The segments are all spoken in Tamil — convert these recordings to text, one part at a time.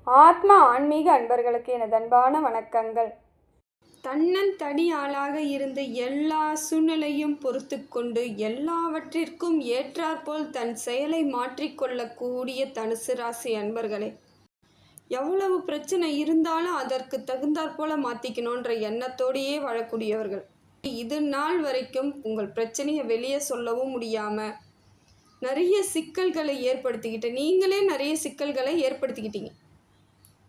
ஆத்மா ஆன்மீக அன்பர்களுக்கு எனது அன்பான வணக்கங்கள். தன்னந்தனி ஆளாக இருந்து எல்லா சூழ்நிலையும் பொறுத்து கொண்டு எல்லாவற்றிற்கும் ஏற்றாற்போல் தன் செயலை மாற்றிக்கொள்ளக்கூடிய தனுசு ராசி அன்பர்களே, எவ்வளவு பிரச்சனை இருந்தாலும் அதற்கு தகுந்தாற்போல மாற்றிக்கணுன்ற எண்ணத்தோடையே வாழக்கூடியவர்கள். இது நாள் வரைக்கும் உங்கள் பிரச்சனையை வெளியே சொல்லவும் முடியாமல் நிறைய சிக்கல்களை ஏற்படுத்திக்கிட்டு நீங்களே நிறைய சிக்கல்களை ஏற்படுத்திக்கிட்டீங்க.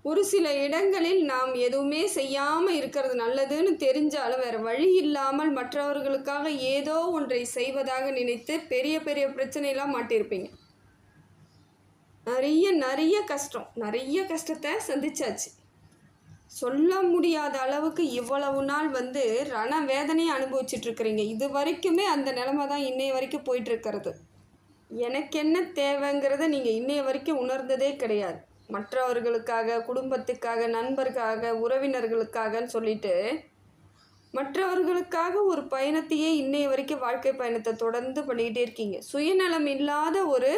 ஒரு சில இடங்களில் நாம் எதுவுமே செய்யாமல் இருக்கிறது நல்லதுன்னு தெரிஞ்சாலும் வேறு வழி இல்லாமல் மற்றவர்களுக்காக ஏதோ ஒன்றை செய்வதாக நினைத்து பெரிய பெரிய பிரச்சனையெல்லாம் மாட்டியிருப்பீங்க. நிறைய கஷ்டத்தை சந்திச்சாச்சு. சொல்ல முடியாத அளவுக்கு இவ்வளவு நாள் ரண வேதனையை அனுபவிச்சுட்ருக்குறீங்க. இது வரைக்குமே அந்த நிலைமை தான் இன்னைய வரைக்கும் போயிட்டுருக்கிறது. எனக்கு என்ன தேவைங்கிறத நீங்கள் இன்னைய வரைக்கும் உணர்ந்ததே கிடையாது. மற்றவர்களுக்காக, குடும்பத்துக்காக, நண்பருக்காக, உறவினர்களுக்காகன்னு சொல்லிட்டு மற்றவர்களுக்காக ஒரு பயணத்தையே இன்னைய வரைக்கும் வாழ்க்கை பயணத்தை தொடர்ந்து பண்ணிக்கிட்டே இருக்கீங்க. சுயநலம் இல்லாத ஒரு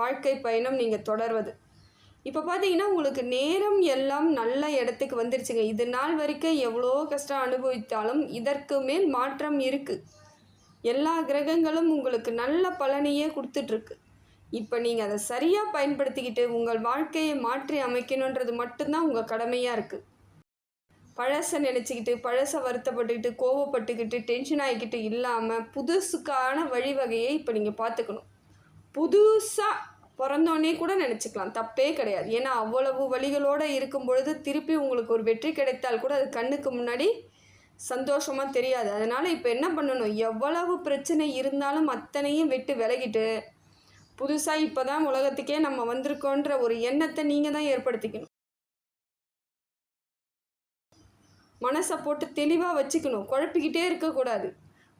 வாழ்க்கை பயணம் நீங்கள் தொடர்வது. இப்போ பார்த்தீங்கன்னா உங்களுக்கு நேரம் எல்லாம் நல்ல இடத்துக்கு வந்துருச்சுங்க. இது நாள் வரைக்கும் எவ்வளோ கஷ்டம் அனுபவித்தாலும் இதற்கு மேல் மாற்றம் இருக்குது. எல்லா கிரகங்களும் உங்களுக்கு நல்ல பலனையே கொடுத்துட்ருக்கு. இப்போ நீங்கள் அதை சரியாக பயன்படுத்திக்கிட்டு உங்கள் வாழ்க்கையை மாற்றி அமைக்கணுன்றது மட்டும்தான் உங்கள் கடமையாக இருக்குது. பழசை நினச்சிக்கிட்டு, பழசை வருத்தப்பட்டுக்கிட்டு, கோவப்பட்டுக்கிட்டு, டென்ஷன் ஆகிக்கிட்டு இல்லாமல் புதுசுக்கான வழிவகையை இப்போ நீங்கள் பார்த்துக்கணும். புதுசாக பிறந்தோன்னே கூட நினச்சிக்கலாம், தப்பே கிடையாது. ஏன்னா அவ்வளவு வழிகளோடு இருக்கும் பொழுது திருப்பி உங்களுக்கு ஒரு வெற்றி கிடைத்தால் கூட அது கண்ணுக்கு முன்னாடி சந்தோஷமாக தெரியாது. அதனால் இப்போ என்ன பண்ணணும், எவ்வளவு பிரச்சனை இருந்தாலும் அத்தனையும் விட்டு விலகிட்டு புதுசாக இப்போ தான் உலகத்துக்கே நம்ம வந்திருக்கோன்ற ஒரு எண்ணத்தை நீங்கள் தான் ஏற்படுத்திக்கணும். மனசை போட்டு தெளிவாக வச்சுக்கணும். குழப்பிக்கிட்டே இருக்கக்கூடாது.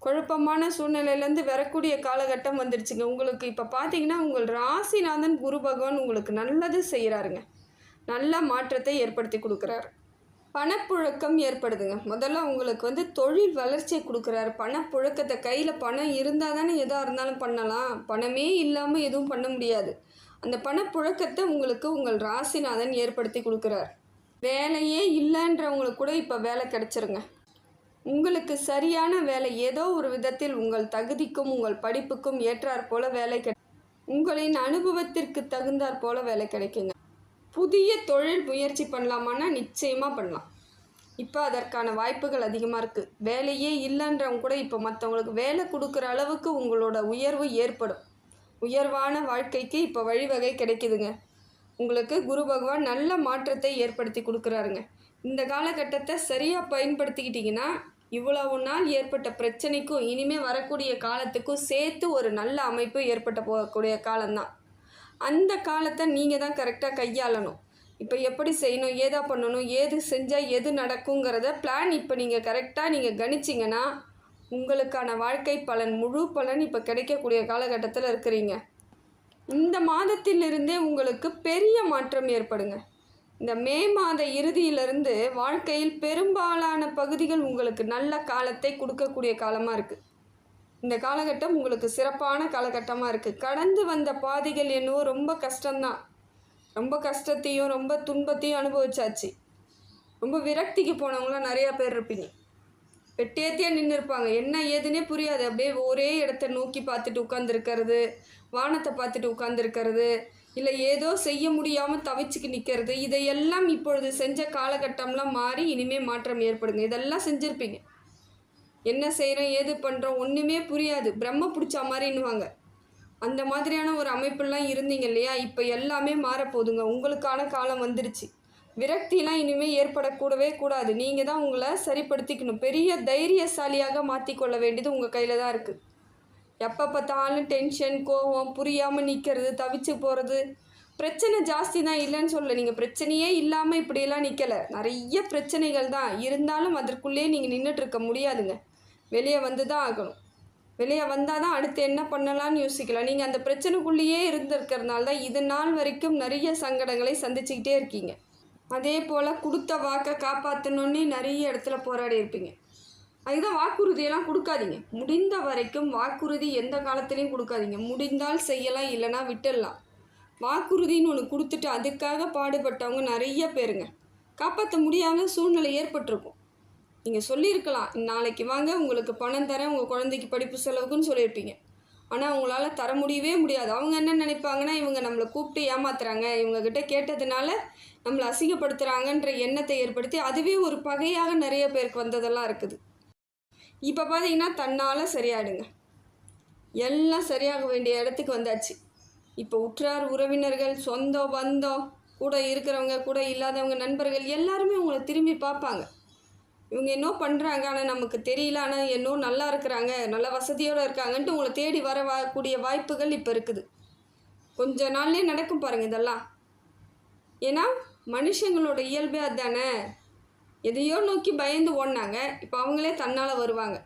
குழப்பமான சூழ்நிலையிலேருந்து வரக்கூடிய காலகட்டம் வந்துடுச்சுங்க. உங்களுக்கு இப்போ பார்த்தீங்கன்னா உங்கள் ராசிநாதன் குரு பகவான் உங்களுக்கு நல்லது செய்கிறாருங்க. நல்ல மாற்றத்தை ஏற்படுத்தி கொடுக்குறாரு. பணப்புழக்கம் ஏற்படுதுங்க. முதல்ல உங்களுக்கு தொழில் வளர்ச்சியை கொடுக்குறாரு. பணப்புழக்கத்தை கையில் பணம் இருந்தால் தானே எதாக இருந்தாலும் பண்ணலாம். பணமே இல்லாமல் எதுவும் பண்ண முடியாது. அந்த பணப்புழக்கத்தை உங்களுக்கு உங்கள் ராசிநாதன் ஏற்படுத்தி கொடுக்குறார். வேலையே இல்லைன்றவங்களுக்கு கூட இப்போ வேலை கிடச்சிருங்க. உங்களுக்கு சரியான வேலை ஏதோ ஒரு விதத்தில் உங்கள் தகுதிக்கும் உங்கள் படிப்புக்கும் ஏற்றாற் போல வேலை உங்களின் அனுபவத்திற்கு தகுந்தாற் போல வேலை கிடைக்குங்க. புதிய தொழில் முயற்சி பண்ணலாமான்னா நிச்சயமாக பண்ணலாம். இப்போ அதற்கான வாய்ப்புகள் அதிகமாக இருக்குது. வேலையே இல்லைன்றவங்க கூட இப்போ மற்றவங்களுக்கு வேலை கொடுக்குற அளவுக்கு உங்களோட உயர்வு ஏற்படும். உயர்வான வாழ்க்கைக்கு இப்போ வழிவகை கிடைக்குதுங்க. உங்களுக்கு குரு பகவான் நல்ல மாற்றத்தை ஏற்படுத்தி கொடுக்குறாருங்க. இந்த காலகட்டத்தை சரியாக பயன்படுத்திக்கிட்டிங்கன்னா இவ்வளவு நாள் ஏற்பட்ட பிரச்சனைக்கும் இனிமேல் வரக்கூடிய காலத்துக்கும் சேர்த்து ஒரு நல்ல அமைப்பு ஏற்பட்ட போகக்கூடிய காலம்தான். அந்த காலத்தை நீங்கள் தான் கரெக்டாக கையாளணும். இப்போ எப்படி செய்யணும், ஏதா பண்ணணும், ஏது செஞ்சால் எது நடக்குங்கிறத பிளான் இப்போ நீங்கள் கரெக்டாக கணிச்சிங்கன்னா உங்களுக்கான வாழ்க்கை பலன், முழு பலன் இப்போ கிடைக்கக்கூடிய காலகட்டத்தில் இருக்கிறீங்க. இந்த மாதத்திலிருந்தே உங்களுக்கு பெரிய மாற்றம் ஏற்படுங்க. இந்த மே மாத இறுதியிலிருந்து வாழ்க்கையில் பெரும்பாலான பகுதிகள் உங்களுக்கு நல்ல காலத்தை கொடுக்கக்கூடிய காலமாக இருக்குது. இந்த காலகட்டம் உங்களுக்கு சிறப்பான காலகட்டமாக இருக்குது. கடந்து வந்த பாதைகள் என்னவோ ரொம்ப கஷ்டம்தான். ரொம்ப கஷ்டத்தையும் ரொம்ப துன்பத்தையும் அனுபவிச்சாச்சு. ரொம்ப விரக்திக்கு போனவங்களாம் நிறையா பேர் இருப்பீங்க. வெட்டியத்தையாக நின்று இருப்பாங்க. என்ன ஏதுன்னே புரியாது. அப்படியே ஒரே இடத்த நோக்கி பார்த்துட்டு உட்காந்துருக்கிறது, வானத்தை பார்த்துட்டு உட்காந்துருக்கிறது, இல்லை ஏதோ செய்ய முடியாமல் தவிச்சுக்கு நிற்கிறது. இதையெல்லாம் இப்பொழுது செஞ்ச காலகட்டம்லாம் மாறி இனிமேல் மாற்றம் ஏற்படுங்க. இதெல்லாம் செஞ்சுருப்பீங்க. என்ன செய்கிறோம், ஏது பண்ணுறோம் ஒன்றுமே புரியாது. பிரம்ம பிடிச்சா மாதிரின்னுவாங்க. அந்த மாதிரியான ஒரு அமைப்பெல்லாம் இருந்தீங்க இல்லையா? இப்போ எல்லாமே மாறப்போகுதுங்க. உங்களுக்கான காலம் வந்துருச்சு. விரக்திலாம் இனிமேல் ஏற்படக்கூடவே கூடாது. நீங்கள் தான் உங்களை சரிப்படுத்திக்கணும். பெரிய தைரியசாலியாக மாற்றிக்கொள்ள வேண்டியது உங்கள் கையில் தான் இருக்குது. எப்போ பார்த்தாலும் டென்ஷன், கோபம், புரியாமல் நிற்கிறது, தவிச்சு போகிறது. பிரச்சனை ஜாஸ்தி தான், இல்லைன்னு சொல்ல. நீங்கள் பிரச்சனையே இல்லாமல் இப்படியெல்லாம் நிற்கலை. நிறைய பிரச்சனைகள் தான் இருந்தாலும் அதற்குள்ளேயே நீங்கள் நின்றுட்டுருக்க முடியாதுங்க. வெளியே வந்து தான் ஆகணும். வெளியே வந்தால் தான் அடுத்து என்ன பண்ணலான்னு யோசிக்கலாம். நீங்கள் அந்த பிரச்சனைக்குள்ளேயே இருந்திருக்கிறதுனால தான் இது நாள் வரைக்கும் நிறைய சங்கடங்களை சந்திச்சுக்கிட்டே இருக்கீங்க. அதே போல் கொடுத்த வாக்கை காப்பாற்றணுன்னே நிறைய இடத்துல போராடி இருப்பீங்க. அதுதான் வாக்குறுதியெல்லாம் கொடுக்காதீங்க. முடிந்த வரைக்கும் வாக்குறுதி எந்த காலத்துலேயும் கொடுக்காதீங்க. முடிந்தால் செய்யலாம், இல்லைனா விட்டுடலாம். வாக்குறுதின்னு ஒன்று கொடுத்துட்டு அதுக்காக பாடுபட்டவங்க நிறைய பேருங்க. காப்பாற்ற முடியாமல் சூழ்நிலை ஏற்பட்டிருக்கும். நீங்கள் சொல்லியிருக்கலாம், நாளைக்கு வாங்க உங்களுக்கு பணம் தரேன் உங்கள் குழந்தைக்கு படிப்பு செலவுக்குன்னு சொல்லியிருப்பீங்க. ஆனால் அவங்களால தர முடியவே முடியாது. அவங்க என்ன நினைப்பாங்கன்னா, இவங்க நம்மளை கூப்பிட்டு ஏமாத்துறாங்க, இவங்கக்கிட்ட கேட்டதுனால நம்மளை அசிங்கப்படுத்துகிறாங்கன்ற எண்ணத்தை ஏற்படுத்தி அதுவே ஒரு பகையாக நிறைய பேருக்கு வந்ததெல்லாம் இருக்குது. இப்போ பார்த்தீங்கன்னா தன்னால் சரியாயிடுங்க. எல்லாம் சரியாக வேண்டிய இடத்துக்கு வந்தாச்சு. இப்போ உற்றார் உறவினர்கள், சொந்தம் பந்தம், கூட இருக்கிறவங்க கூட இல்லாதவங்க, நண்பர்கள் எல்லாருமே உங்களை திரும்பி பார்ப்பாங்க. இவங்க என்ன பண்ணுறாங்க, ஆனால் நமக்கு தெரியல, ஆனால் இன்னும் நல்லா இருக்கிறாங்க, நல்ல வசதியோடு இருக்காங்கன்ட்டு உங்களை தேடி வரக்கூடிய வாய்ப்புகள் இப்போ இருக்குது. கொஞ்ச நாள்லேயே நடக்கும் பாருங்கள் இதெல்லாம். ஏன்னா மனுஷங்களோட இயல்பே அதுதானே. எதையோ நோக்கி பயந்து ஓடினாங்க, இப்போ அவங்களே தன்னால் வருவாங்க.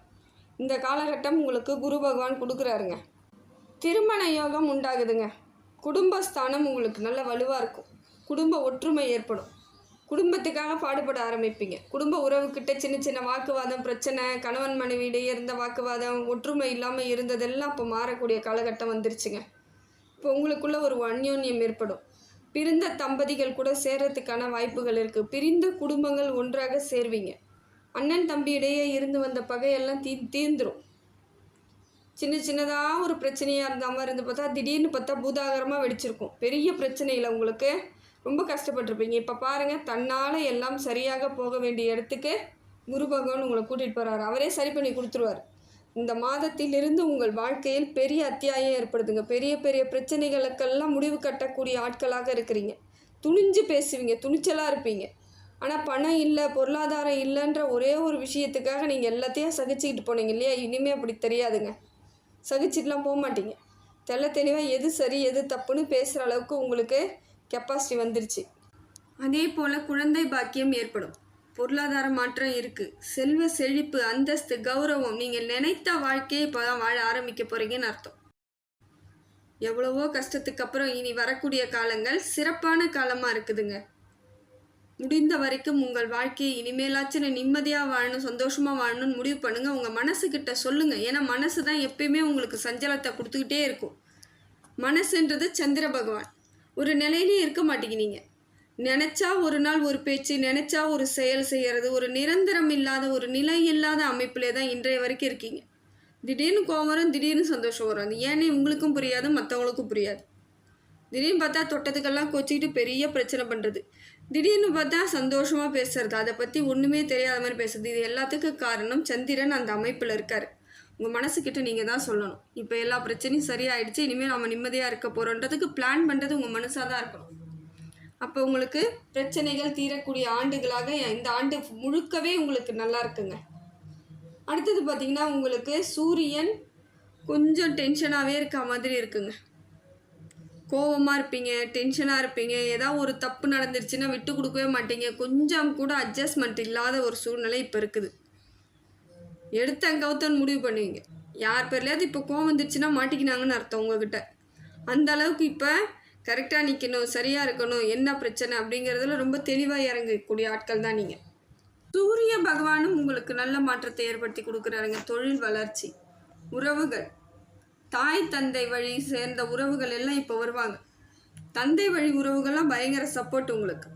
இந்த காலகட்டம் உங்களுக்கு குரு பகவான் கொடுக்குறாருங்க. திருமண யோகம் உண்டாகுதுங்க. குடும்பஸ்தானம் உங்களுக்கு நல்ல வலுவாக இருக்கும். குடும்ப ஒற்றுமை ஏற்படும். குடும்பத்துக்காக பாடுபட ஆரம்பிப்பீங்க. குடும்ப உறவுக்கிட்ட சின்ன சின்ன வாக்குவாதம், பிரச்சனை, கணவன் மனைவியிடையே இருந்த வாக்குவாதம், ஒற்றுமை இல்லாமல் இருந்ததெல்லாம் இப்போ மாறக்கூடிய காலகட்டம் வந்துருச்சுங்க. இப்போ உங்களுக்குள்ள ஒரு அந்யோன்யம் ஏற்படும். பிரிந்த தம்பதிகள் கூட சேர்றதுக்கான வாய்ப்புகள் இருக்குது. பிரிந்த குடும்பங்கள் ஒன்றாக சேர்வீங்க. அண்ணன் தம்பி இடையே இருந்து வந்த பகையெல்லாம் தீர்ந்துடும். சின்ன சின்னதாக ஒரு பிரச்சனையாக இருந்த மாதிரி இருந்து பார்த்தா திடீர்னு பார்த்தா பூதாகரமாக வெடிச்சிருக்கும். பெரிய பிரச்சனையில் உங்களுக்கு ரொம்ப கஷ்டப்பட்டுருப்பீங்க. இப்போ பாருங்கள், தன்னால் எல்லாம் சரியாக போக வேண்டிய இடத்துக்கு குரு பகவான் உங்களை கூட்டிகிட்டு போகிறாரு. அவரே சரி பண்ணி கொடுத்துருவார். இந்த மாதத்திலிருந்து உங்கள் வாழ்க்கையில் பெரிய அத்தியாயம் ஏற்படுதுங்க. பெரிய பெரிய பிரச்சனைகளுக்கெல்லாம் முடிவு கட்டக்கூடிய ஆட்களாக இருக்கிறீங்க. துணிஞ்சு பேசுவீங்க, துணிச்சலாக இருப்பீங்க. ஆனால் பணம் இல்லை, பொருளாதாரம் இல்லைன்ற ஒரே ஒரு விஷயத்துக்காக நீங்கள் எல்லாத்தையும் சகிச்சுக்கிட்டு போனீங்க இல்லையா? இனிமேல் அப்படி தெரியாதுங்க. சகிச்சுட்டுலாம் போக மாட்டீங்க. தெளிவாக எது சரி எது தப்புன்னு பேசுகிற அளவுக்கு உங்களுக்கு கெப்பாசிட்டி வந்துருச்சு. அதே போல் குழந்தை பாக்கியம் ஏற்படும். பொருளாதார மாற்றம் இருக்குது. செல்வ செழிப்பு, அந்தஸ்து, கௌரவம், நீங்கள் நினைத்த வாழ்க்கையை இப்போ தான் வாழ ஆரம்பிக்க போகிறீங்கன்னு அர்த்தம். எவ்வளவோ கஷ்டத்துக்கு அப்புறம் இனி வரக்கூடிய காலங்கள் சிறப்பான காலமாக இருக்குதுங்க. முடிந்த வரைக்கும் உங்கள் வாழ்க்கையை இனிமேலாச்சும் நிம்மதியாக வாழணும், சந்தோஷமாக வாழணும்னு முடிவு பண்ணுங்கள். உங்கள் மனசுக்கிட்ட சொல்லுங்கள். ஏன்னா மனசு தான் எப்பயுமே உங்களுக்கு சஞ்சலத்தை கொடுத்துக்கிட்டே இருக்கும். மனசுன்றது சந்திர பகவான். ஒரு நிலையிலே இருக்க மாட்டீங்க. நீங்கள் நினச்சா ஒரு நாள் ஒரு பேச்சு, நினச்சா ஒரு செயல் செய்கிறது, ஒரு நிரந்தரம் இல்லாத, ஒரு நிலை இல்லாத அமைப்பிலே தான் இன்றைய வரைக்கும் இருக்கீங்க. திடீர்னு கோவம் வரும், திடீர்னு சந்தோஷம் வரும். அது ஏன்னு உங்களுக்கும் புரியாது, மற்றவங்களுக்கும் புரியாது. திடீர்னு பார்த்தா தொட்டத்துக்கெல்லாம் கோச்சிக்கிட்டு பெரிய பிரச்சனை பண்ணுறது, திடீர்னு பார்த்தா சந்தோஷமாக பேசுறது, அதை பற்றி ஒன்றுமே தெரியாத மாதிரி பேசுறது. இது எல்லாத்துக்கும் காரணம் சந்திரன் அந்த அமைப்பில் இருக்கார். உங்கள் மனசுக்கிட்ட நீங்கள் தான் சொல்லணும், இப்போ எல்லா பிரச்சனையும் சரியாயிடுச்சு, இனிமேல் நம்ம நிம்மதியாக இருக்க போகிறோன்றதுக்கு பிளான் பண்ணுறது உங்கள் மனசாக தான் இருக்கணும். அப்போ உங்களுக்கு பிரச்சனைகள் தீரக்கூடிய ஆண்டுகளாக இந்த ஆண்டு முழுக்கவே உங்களுக்கு நல்லா இருக்குங்க. அடுத்தது பார்த்திங்கன்னா உங்களுக்கு சூரியன் கொஞ்சம் டென்ஷனாகவே இருக்க மாதிரி இருக்குங்க. கோபமாக இருப்பீங்க, டென்ஷனாக இருப்பீங்க. ஏதாவது ஒரு தப்பு நடந்துருச்சுன்னா விட்டு கொடுக்கவே மாட்டீங்க. கொஞ்சம் கூட அட்ஜஸ்ட்மெண்ட் இல்லாத ஒரு சூழ்நிலை இப்போ இருக்குது. கவுத்தன்னு முடிவு பண்ணுவீங்க. யார் பேர்லையாவது இப்போ கோவம் வந்துருச்சுன்னா மாட்டிக்கினாங்கன்னு அர்த்தம் உங்ககிட்ட. அந்த அளவுக்கு இப்போ கரெக்டாக நிற்கணும், சரியாக இருக்கணும், என்ன பிரச்சனை அப்படிங்கிறதுல ரொம்ப தெளிவாக இறங்கக்கூடிய ஆட்கள் தான் நீங்கள். சூரிய பகவானும் உங்களுக்கு நல்ல மாற்றத்தை ஏற்படுத்தி கொடுக்குறாருங்க. தொழில் வளர்ச்சி, உறவுகள், தாய் தந்தை வழி சேர்ந்த உறவுகள் எல்லாம் இப்போ வருவாங்க. தந்தை வழி உறவுகள்லாம் பயங்கர சப்போர்ட் உங்களுக்கு.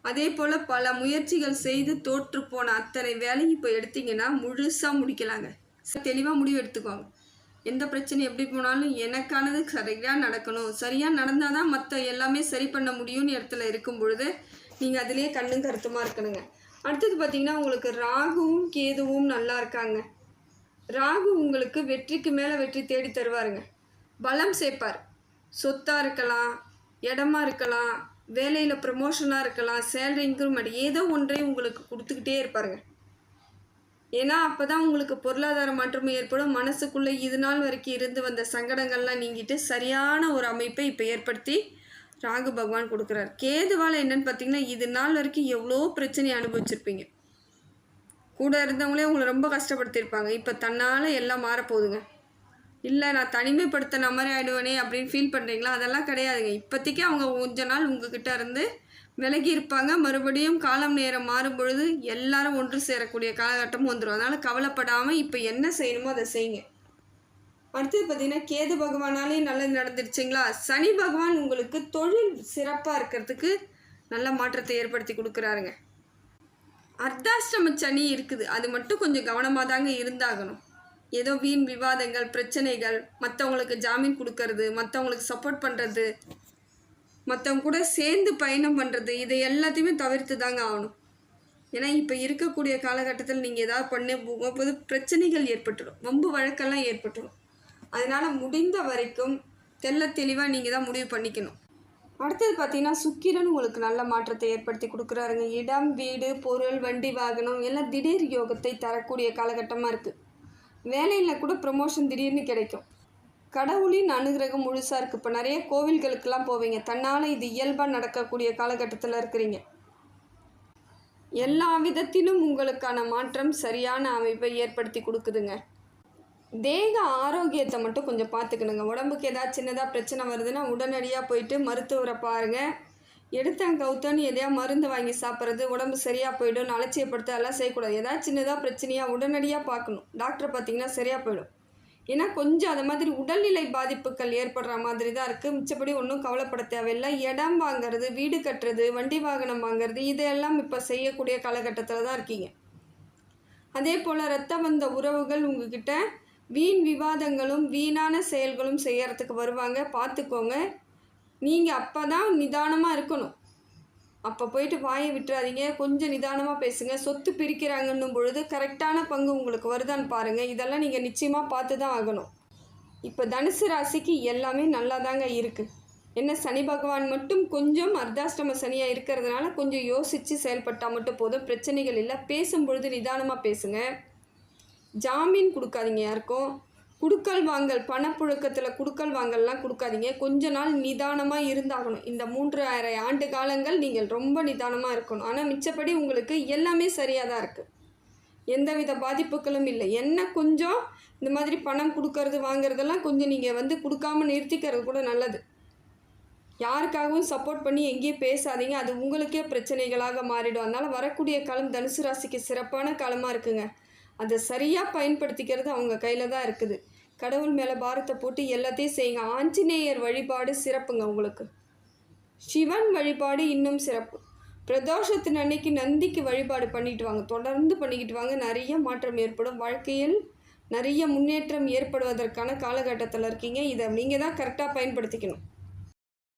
அதே போல் பல முயற்சிகள் செய்து தோற்று போன அத்தனை வேலையும் இப்போ எடுத்திங்கன்னா முழுசாக முடிக்கலாங்க. தெளிவாக முடிவு எடுத்துக்கோங்க. எந்த பிரச்சனை எப்படி போனாலும் எனக்கானது சரியாக நடக்கணும், சரியாக நடந்தால் தான் மற்ற எல்லாமே சரி பண்ண முடியும்னு இடத்துல இருக்கும் பொழுது நீங்கள் அதிலே கண்ணும் கருத்துமாக இருக்கணுங்க. அடுத்தது பார்த்திங்கன்னா உங்களுக்கு ராகுவும் கேதுவும் நல்லா இருக்காங்க. ராகு உங்களுக்கு வெற்றிக்கு மேலே வெற்றி தேடி தருவாருங்க. பலம் சேர்ப்பார். சொத்தாக இருக்கலாம், இடமா இருக்கலாம், வேலையில் ப்ரமோஷனாக இருக்கலாம், சேலரி இன்க்ரிமெண்ட், ஏதோ ஒன்றை உங்களுக்கு கொடுத்துக்கிட்டே இருப்பாருங்க. ஏன்னா அப்போ தான் உங்களுக்கு பொருளாதார மாற்றமும் ஏற்படும். மனசுக்குள்ளே இது நாள் வரைக்கும் இருந்து வந்த சங்கடங்கள்லாம் நீங்கிட்டு சரியான ஒரு அமைப்பை இப்போ ஏற்படுத்தி ராகு பகவான் கொடுக்குறாரு. கேதுவால் என்னென்னு பார்த்தீங்கன்னா இது நாள் வரைக்கும் எவ்வளோ பிரச்சனையை அனுபவிச்சிருப்பீங்க. கூட இருந்தவங்களே உங்களை ரொம்ப கஷ்டப்படுத்தியிருப்பாங்க. இப்போ தன்னால் எல்லாம் மாறப்போகுதுங்க. இல்லை நான் தனிமைப்படுத்தின மாதிரி ஆகிடுவேனே அப்படின்னு ஃபீல் பண்ணுறீங்களா? அதெல்லாம் கிடையாதுங்க. இப்போதைக்கு அவங்க கொஞ்ச நாள் உங்ககிட்ட இருந்து விலகி இருப்பாங்க. மறுபடியும் காலம் நேரம் மாறும் பொழுது எல்லாரும் ஒன்று சேரக்கூடிய காலகட்டமும் வந்துடும். அதனால் கவலைப்படாமல் இப்போ என்ன செய்யணுமோ அதை செய்யுங்க. அடுத்தது பார்த்தீங்கன்னா கேது பகவானாலே நல்லது நடந்துருச்சுங்களா. சனி பகவான் உங்களுக்கு தொழில் சிறப்பாக இருக்கிறதுக்கு நல்ல மாற்றத்தை ஏற்படுத்தி கொடுக்குறாருங்க. அர்த்தாஷ்டம சனி இருக்குது, அது மட்டும் கொஞ்சம் கவனமாக தாங்க இருந்தாகணும். ஏதோ வீண் விவாதங்கள், பிரச்சனைகள், மற்றவங்களுக்கு ஜாமீன் கொடுக்கறது, மற்றவங்களுக்கு சப்போர்ட் பண்ணுறது, மற்றவங்க கூட சேர்ந்து பயணம் பண்ணுறது, இதை எல்லாத்தையுமே தவிர்த்து தாங்க ஆகணும். ஏன்னா இப்போ இருக்கக்கூடிய காலகட்டத்தில் நீங்கள் ஏதாவது பண்ண போகும்போது பிரச்சனைகள் ஏற்பட்டுடும், வம்பு வழக்கெல்லாம் ஏற்பட்டுடும். அதனால் முடிந்த வரைக்கும் தெளிவாக நீங்கள் தான் முடிவு பண்ணிக்கணும். அடுத்தது பார்த்தீங்கன்னா சுக்கிரன் உங்களுக்கு நல்ல மாற்றத்தை ஏற்படுத்தி கொடுக்குறாருங்க. இடம், வீடு, பொருள், வண்டி, வாகனம் எல்லாம் திடீர் யோகத்தை தரக்கூடிய காலகட்டமாக இருக்குது. வேலையில் கூட ப்ரமோஷன் திடீர்னு கிடைக்கும். கடவுளின் அனுகிரகம் முழுசாக இருக்குது. இப்போ நிறைய கோவில்களுக்கெல்லாம் போவீங்க, தன்னால் இது இயல்பாக நடக்கக்கூடிய காலகட்டத்தில் இருக்கிறீங்க. எல்லா விதத்திலும் உங்களுக்கான மாற்றம் சரியான அமைப்பை ஏற்படுத்தி கொடுக்குதுங்க. தேக ஆரோக்கியத்தை மட்டும் கொஞ்சம் பார்த்துக்கணுங்க. உடம்புக்கு ஏதாவது சின்னதாக பிரச்சனை வருதுன்னா உடனடியாக போயிட்டு மருத்துவரை பாருங்கள். எடுத்தேன் கவுத்தோன்னு எதையா மருந்து வாங்கி சாப்பிட்றது, உடம்பு சரியாக போய்டும், அலட்சியப்படுத்த அதெல்லாம் செய்யக்கூடாது. ஏதாவது சின்னதாக பிரச்சனையாக உடனடியாக பார்க்கணும். டாக்டரை பார்த்திங்கன்னா சரியாக போயிடும். ஏன்னா கொஞ்சம் அது மாதிரி உடல்நிலை பாதிப்புகள் ஏற்படுற மாதிரி தான் இருக்குது. மிச்சப்படி ஒன்றும் கவலைப்பட தேவையில்லை. இடம் வாங்கிறது, வீடு கட்டுறது, வண்டி வாகனம் வாங்கிறது, இதெல்லாம் இப்போ செய்யக்கூடிய காலகட்டத்தில் தான் இருக்கீங்க. அதே போல் இரத்த வந்த உறவுகள் உங்ககிட்ட வீண் விவாதங்களும் வீணான செயல்களும் செய்யறதுக்கு வருவாங்க, பார்த்துக்கோங்க. நீங்கள் அப்போ தான் நிதானமாக இருக்கணும். அப்போ போயிட்டு வாயை விட்டுறாதீங்க, கொஞ்சம் நிதானமாக பேசுங்க. சொத்து பிரிக்கிறாங்கன்னும் பொழுது கரெக்டான பங்கு உங்களுக்கு வருதான்னு பாருங்கள். இதெல்லாம் நீங்கள் நிச்சயமாக பார்த்து தான் ஆகணும். இப்போ தனுசு ராசிக்கு எல்லாமே நல்லா தாங்க இருக்குது. என்ன சனி பகவான் மட்டும் கொஞ்சம் அர்த்தாஷ்டம சனியாக இருக்கிறதுனால கொஞ்சம் யோசித்து செயல்பட்டால் மட்டும் போதும், பிரச்சனைகள் இல்லை. பேசும்பொழுது நிதானமாக பேசுங்க. ஜாமீன் கொடுக்காதீங்க யாருக்கும். குடுக்கல் வாங்கல், பணப்புழக்கத்தில் குடுக்கல் வாங்கல்லாம் கொடுக்காதீங்க. கொஞ்ச நாள் நிதானமாக இருந்தாகணும். இந்த 3,500 ஆண்டு காலங்கள் நீங்கள் ரொம்ப நிதானமாக இருக்கணும். ஆனால் மிச்சப்படி உங்களுக்கு எல்லாமே சரியாக தான் இருக்குது, எந்தவித பாதிப்புகளும் இல்லை. என்ன கொஞ்சம் இந்த மாதிரி பணம் கொடுக்கறது வாங்கிறதெல்லாம் கொஞ்சம் நீங்கள் கொடுக்காம நிறுத்திக்கிறது கூட நல்லது. யாருக்காகவும் சப்போர்ட் பண்ணி எங்கேயும் பேசாதீங்க, அது உங்களுக்கே பிரச்சனைகளாக மாறிடும். அதனால் வரக்கூடிய காலம் தனுசு ராசிக்கு சிறப்பான காலமாக இருக்குங்க. அதை சரியாக பயன்படுத்திக்கிறது அவங்க கையில் தான் இருக்குது. கடவுள் மேலே பாரத்தை போட்டு எல்லாத்தையும் செய்யுங்க. ஆஞ்சநேயர் வழிபாடு சிறப்புங்க உங்களுக்கு. சிவன் வழிபாடு இன்னும் சிறப்பு. பிரதோஷத்தின் அன்னைக்கு நந்திக்கு வழிபாடு பண்ணிட்டு வாங்க, தொடர்ந்து பண்ணிக்கிட்டு வாங்க. நிறைய மாற்றம் ஏற்படும். வாழ்க்கையில் நிறைய முன்னேற்றம் ஏற்படுவதற்கான காலகட்டத்தில் இருக்கீங்க. இதை நீங்கள் தான் கரெக்டாக பயன்படுத்திக்கணும்.